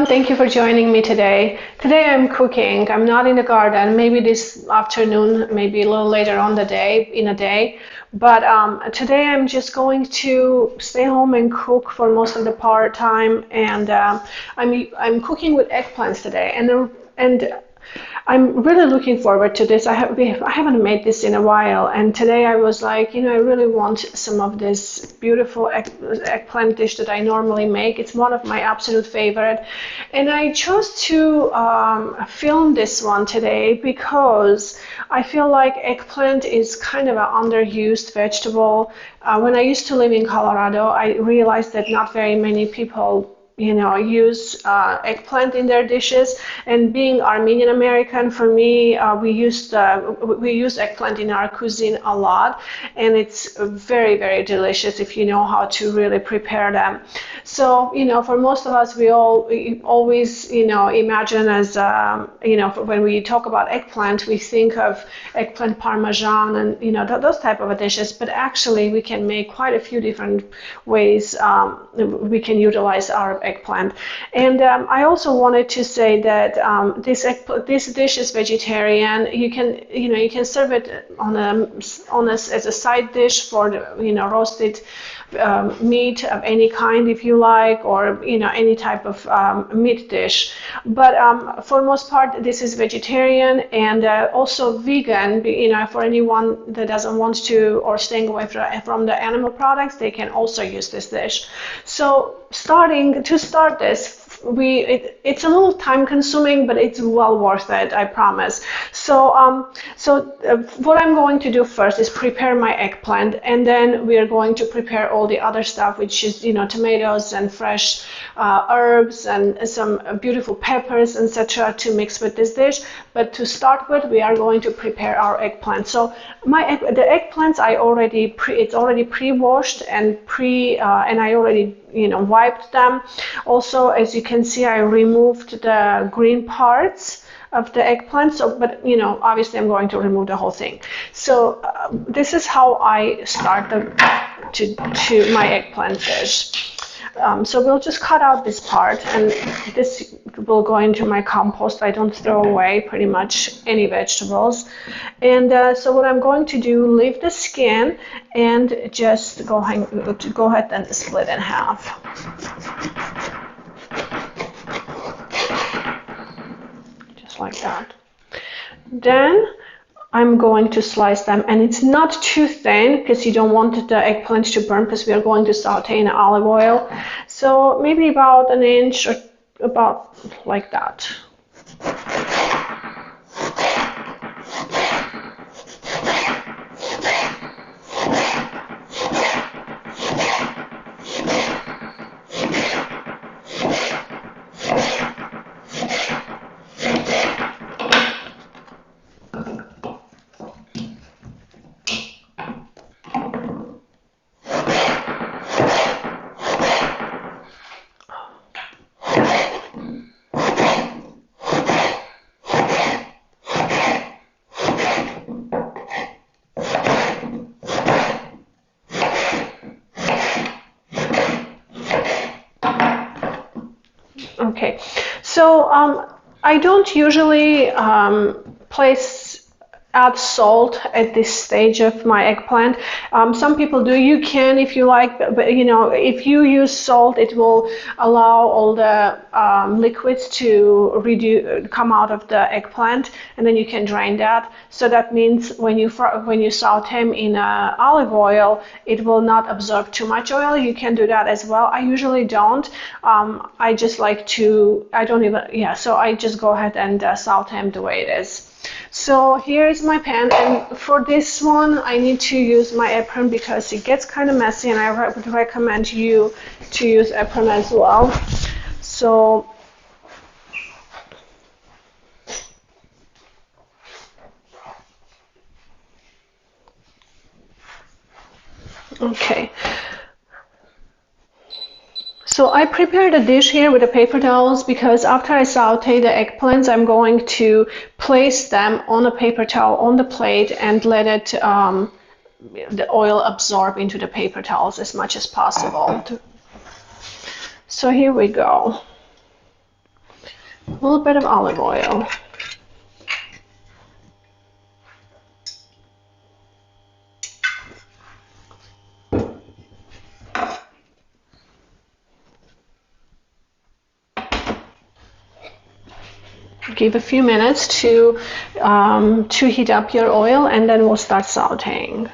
Thank you for joining me today. Today I'm cooking. I'm not in the garden. Maybe this afternoon, maybe a little later on the day. But today I'm just going to stay home and cook for most of the time. And I'm cooking with eggplants today, and I'm really looking forward to this. I haven't made this in a while, and today I was like, I really want some of this beautiful eggplant dish that I normally make. It's one of my absolute favorite, and I chose to film this one today because I feel like eggplant is kind of an underused vegetable. When I used to live in Colorado, I realized that not very many people use eggplant in their dishes. And being Armenian American, for me, we use eggplant in our cuisine a lot, and it's very, very delicious if you know how to really prepare them. So, for most of us, we always, imagine as, when we talk about eggplant, we think of eggplant parmesan and, those type of dishes. But actually, we can make quite a few different ways we can utilize our eggplant. And I also wanted to say that this dish is vegetarian. You can serve it as a side dish for roasted meat of any kind if you like, or any type of meat dish. But for most part, this is vegetarian and also vegan. For anyone that doesn't want to or staying away from the animal products, they can also use this dish. So to start this, it's a little time consuming, but it's well worth it, I promise. So what I'm going to do first is prepare my eggplant, and then we are going to prepare all the other stuff, which is tomatoes and fresh herbs and some beautiful peppers, etc., to mix with this dish. But to start with, we are going to prepare our eggplant. So the eggplants it's already pre-washed and I already wiped them. Also, as you can see, I removed the green parts of the eggplant. But obviously I'm going to remove the whole thing. So this is how I start to my eggplant dish. So we'll just cut out this part, and this will go into my compost. I don't throw away pretty much any vegetables. And so what I'm going to do, leave the skin and just go ahead and split in half. Just like that. Then I'm going to slice them, and it's not too thin because you don't want the eggplant to burn, because we are going to saute in olive oil. So maybe about an inch or about like that. Okay, so I don't usually add salt at this stage of my eggplant. Some people do. You can if you like, but if you use salt, it will allow all the liquids to come out of the eggplant, and then you can drain that. So that means when you saute them in olive oil, it will not absorb too much oil. You can do that as well. I usually don't. I just like to. I don't even. Yeah. So I just go ahead and saute them the way it is. So here is my pan, and for this one I need to use my apron because it gets kind of messy, and I would recommend you to use apron as well. So Okay. So I prepared a dish here with the paper towels because after I saute the eggplants, I'm going to place them on a paper towel on the plate and let it the oil absorb into the paper towels as much as possible. So here we go. A little bit of olive oil. Give a few minutes to heat up your oil, and then we'll start sauteing.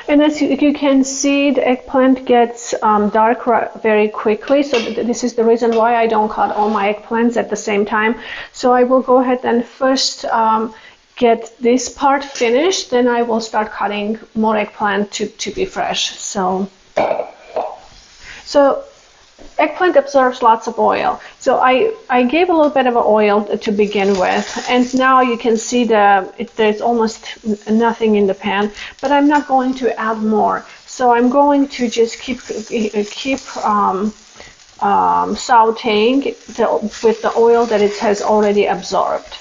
And as you can see, the eggplant gets dark very quickly. So this is the reason why I don't cut all my eggplants at the same time. So I will go ahead and first get this part finished. Then I will start cutting more eggplant to be fresh. So eggplant absorbs lots of oil. So I gave a little bit of oil to begin with, and now you can see there's almost nothing in the pan, but I'm not going to add more. So I'm going to just keep sauteing with the oil that it has already absorbed.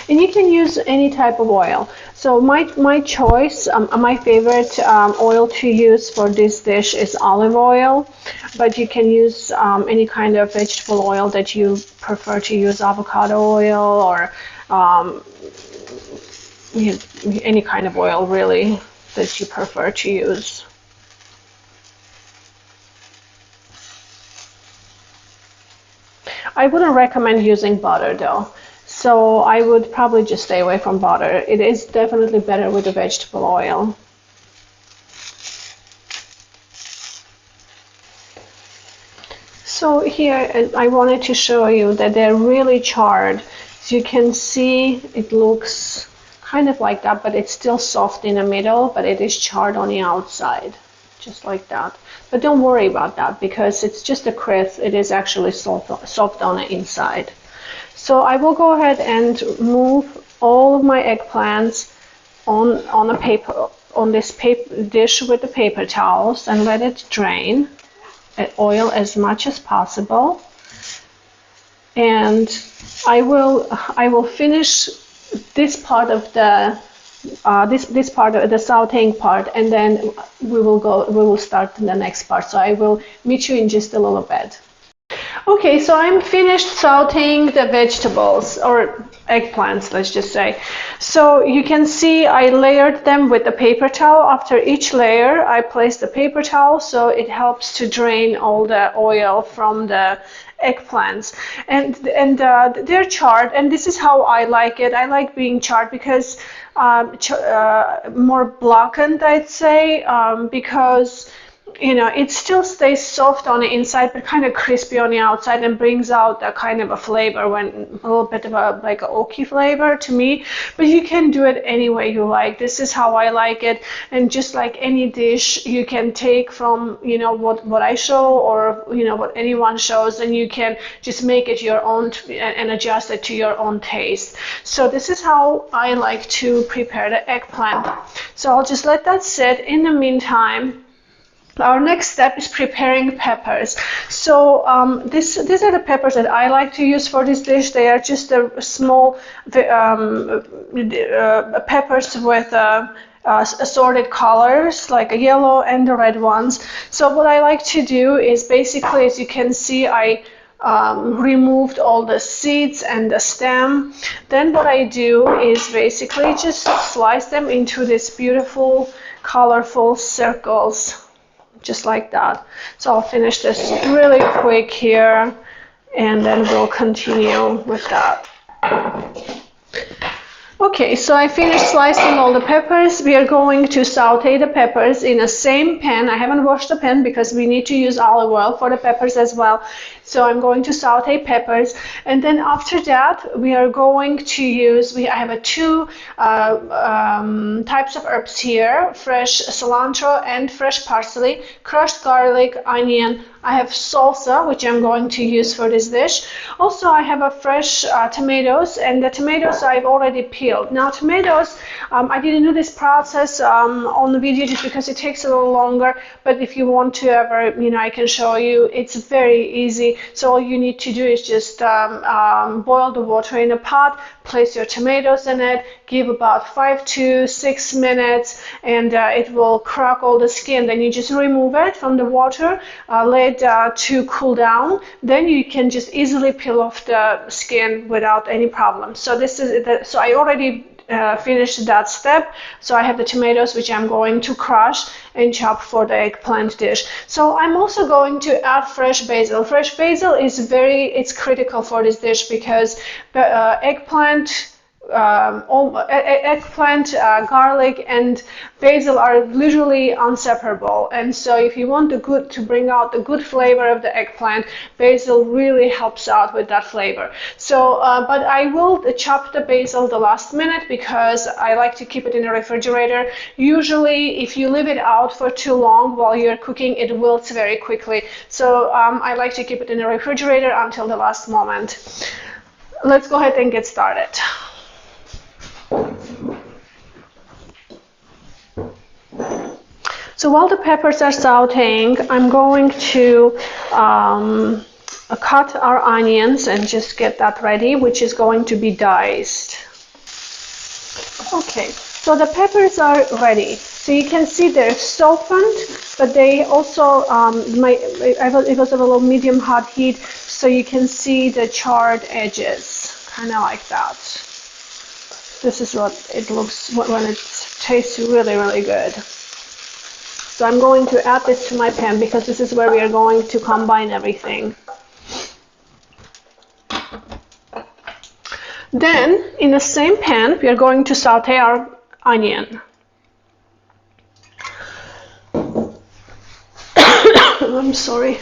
And you can use any type of oil. So my choice, my favorite oil to use for this dish is olive oil, but you can use any kind of vegetable oil that you prefer to use, avocado oil or any kind of oil really that you prefer to use. I wouldn't recommend using butter though. So I would probably just stay away from butter. It is definitely better with the vegetable oil. So here I wanted to show you that they're really charred. As you can see, it looks kind of like that, but it's still soft in the middle, but it is charred on the outside, just like that. But don't worry about that because it's just a crisp. It is actually soft on the inside. So I will go ahead and move all of my eggplants on this dish with the paper towels and let it drain oil as much as possible. And I will finish this part of the this part of the sauteing part, and then we will start the next part. So I will meet you in just a little bit. Okay, so I'm finished sauteing the vegetables, or eggplants, let's just say. So you can see I layered them with the paper towel. After each layer, I place the paper towel so it helps to drain all the oil from the eggplants. And they're charred, and this is how I like it. I like being charred because more blackened, I'd say, because it still stays soft on the inside, but kind of crispy on the outside, and brings out a kind of a flavor, a little bit of a like an oaky flavor to me. But you can do it any way you like. This is how I like it, and just like any dish, you can take from what I show, or what anyone shows, and you can just make it your own and adjust it to your own taste. So this is how I like to prepare the eggplant. So I'll just let that sit. In the meantime, our next step is preparing peppers. So these are the peppers that I like to use for this dish. They are just small peppers with assorted colors, like a yellow and the red ones. So what I like to do is basically, as you can see, I removed all the seeds and the stem. Then what I do is basically just slice them into these beautiful, colorful circles, just like that. So I'll finish this really quick here, and then we'll continue with that. Okay, so I finished slicing all the peppers. We are going to saute the peppers in the same pan. I haven't washed the pan because we need to use olive oil for the peppers as well. So I'm going to saute peppers, and then after that we are going to use, I have two types of herbs here: fresh cilantro and fresh parsley, crushed garlic, onion. I have salsa, which I'm going to use for this dish. Also, I have a fresh tomatoes, and the tomatoes I've already peeled. Now, tomatoes, I didn't do this process on the video just because it takes a little longer, but if you want to ever, I can show you. It's very easy. So all you need to do is just boil the water in a pot, place your tomatoes in it, give about 5 to 6 minutes, and it will crack all the skin. Then you just remove it from the water, let it to cool down. Then you can just easily peel off the skin without any problem. So this is so I already finished that step. So I have the tomatoes, which I'm going to crush and chop for the eggplant dish. So I'm also going to add fresh basil. Fresh basil is it's critical for this dish because the eggplant, garlic, and basil are literally inseparable. And so if you want to bring out the good flavor of the eggplant, basil really helps out with that flavor. So, but I will chop the basil the last minute because I like to keep it in the refrigerator. Usually, if you leave it out for too long while you're cooking, it wilts very quickly. So I like to keep it in the refrigerator until the last moment. Let's go ahead and get started. So while the peppers are sauteing, I'm going to cut our onions and just get that ready, which is going to be diced. Okay, so the peppers are ready. So you can see they're softened, but they also, it was a little medium hot heat, so you can see the charred edges, kind of like that. This is what it looks when it tastes really, really good. So I'm going to add this to my pan because this is where we are going to combine everything. Then, in the same pan, we are going to saute our onion. I'm sorry.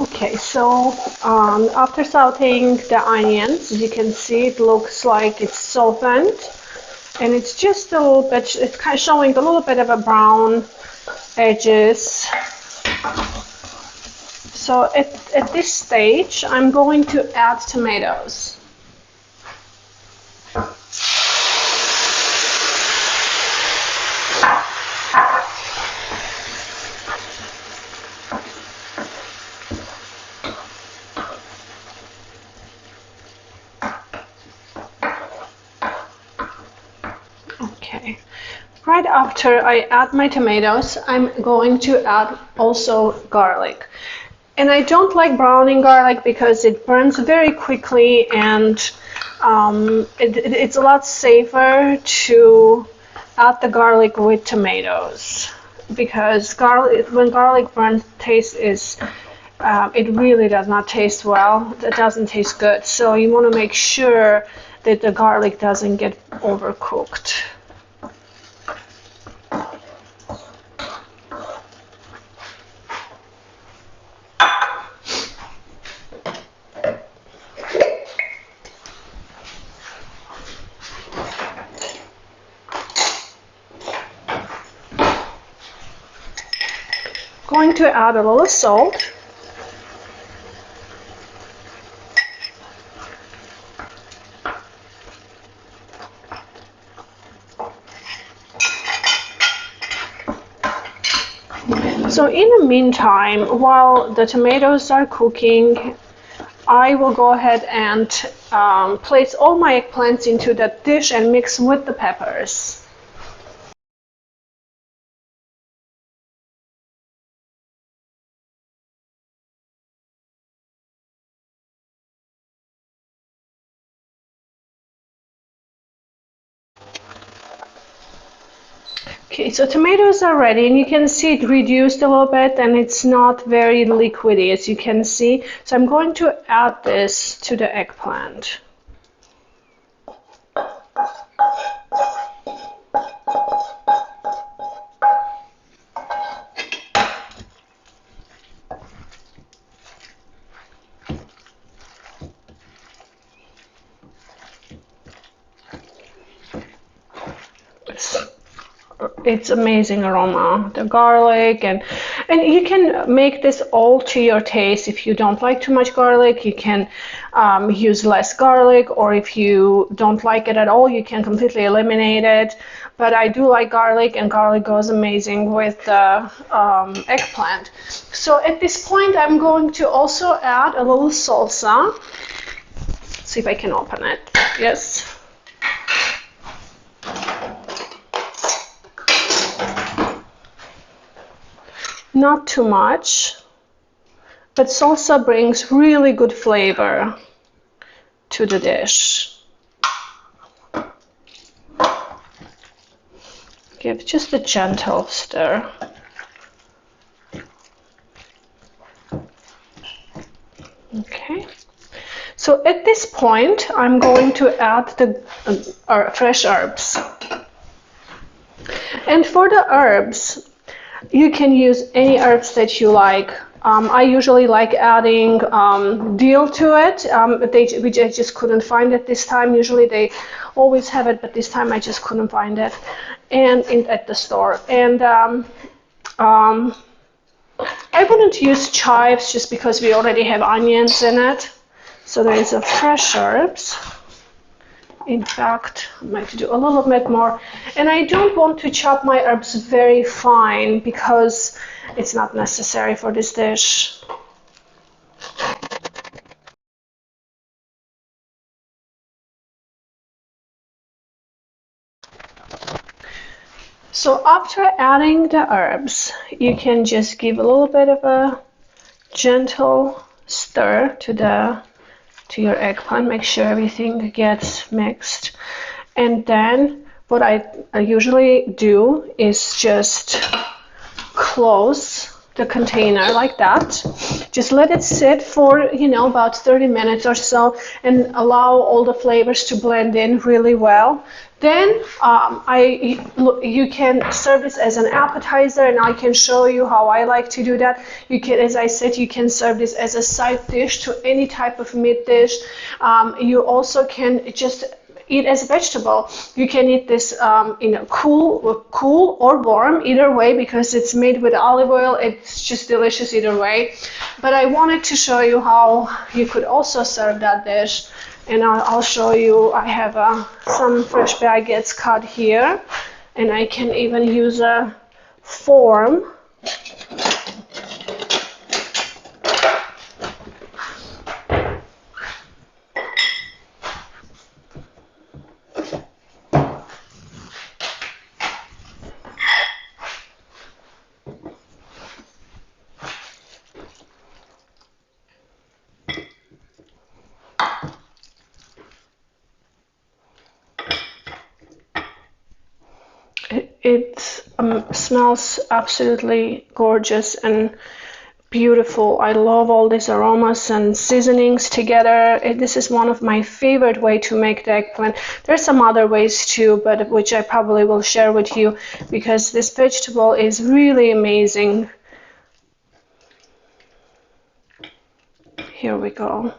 Okay, so after sauteing the onions, as you can see, it looks like it's softened, and it's just a little bit, it's kind of showing a little bit of a brown edges. So at this stage, I'm going to add tomatoes. Okay, right after I add my tomatoes, I'm going to add also garlic. And I don't like browning garlic because it burns very quickly, and it's a lot safer to add the garlic with tomatoes, because when garlic burns, it really does not taste well. It doesn't taste good. So you want to make sure that the garlic doesn't get overcooked. going to add a little salt. So in the meantime, while the tomatoes are cooking, I will go ahead and place all my eggplants into that dish and mix with the peppers. Okay, so tomatoes are ready, and you can see it reduced a little bit and it's not very liquidy, as you can see. So I'm going to add this to the eggplant. It's amazing aroma, the garlic, and you can make this all to your taste. If you don't like too much garlic, you can use less garlic, or if you don't like it at all, you can completely eliminate it. But I do like garlic, and garlic goes amazing with the eggplant. So at this point, I'm going to also add a little salsa. Let's see if I can open it. Yes. Not too much, but salsa brings really good flavor to the dish. Give just a gentle stir. Okay. So at this point, I'm going to add the fresh herbs. And for the herbs, you can use any herbs that you like. I usually like adding dill to it, which I just couldn't find it this time. Usually they always have it, but this time I just couldn't find it at the store. And I wouldn't use chives just because we already have onions in it. So there is a fresh herbs. In fact, I might do a little bit more. And I don't want to chop my herbs very fine because it's not necessary for this dish. So after adding the herbs, you can just give a little bit of a gentle stir to your eggplant. Make sure everything gets mixed. And then what I usually do is just close the container like that. Just let it sit for, about 30 minutes or so and allow all the flavors to blend in really well. Then you can serve this as an appetizer, and I can show you how I like to do that. You can, as I said, you can serve this as a side dish to any type of meat dish. You also can just eat as a vegetable. You can eat this cool or warm, either way, because it's made with olive oil. It's just delicious either way. But I wanted to show you how you could also serve that dish. And I'll show you, I have some fresh baguettes cut here, and I can even use a fork. It smells absolutely gorgeous and beautiful. I love all these aromas and seasonings together. This is one of my favorite way to make the eggplant. There's some other ways too, but which I probably will share with you, because this vegetable is really amazing. Here we go.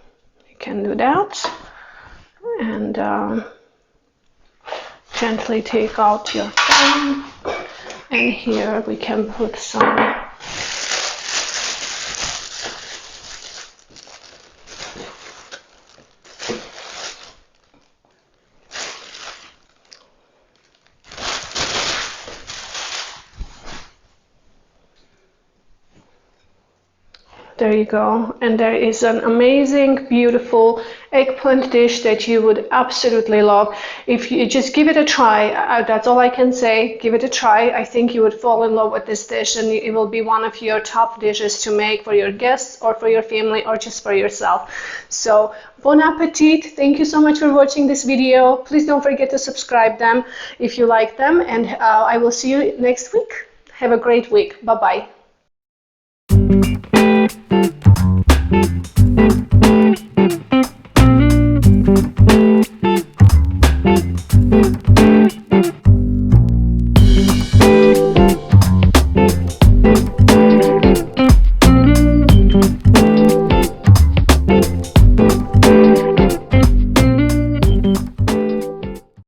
You can do that. And gently take out your thumb, and here we can put some There you go. And there is an amazing, beautiful eggplant dish that you would absolutely love. If you just give it a try, that's all I can say. Give it a try. I think you would fall in love with this dish, and it will be one of your top dishes to make for your guests or for your family or just for yourself. So, bon appetit. Thank you so much for watching this video. Please don't forget to subscribe them if you like them, and I will see you next week. Have a great week. Bye-bye.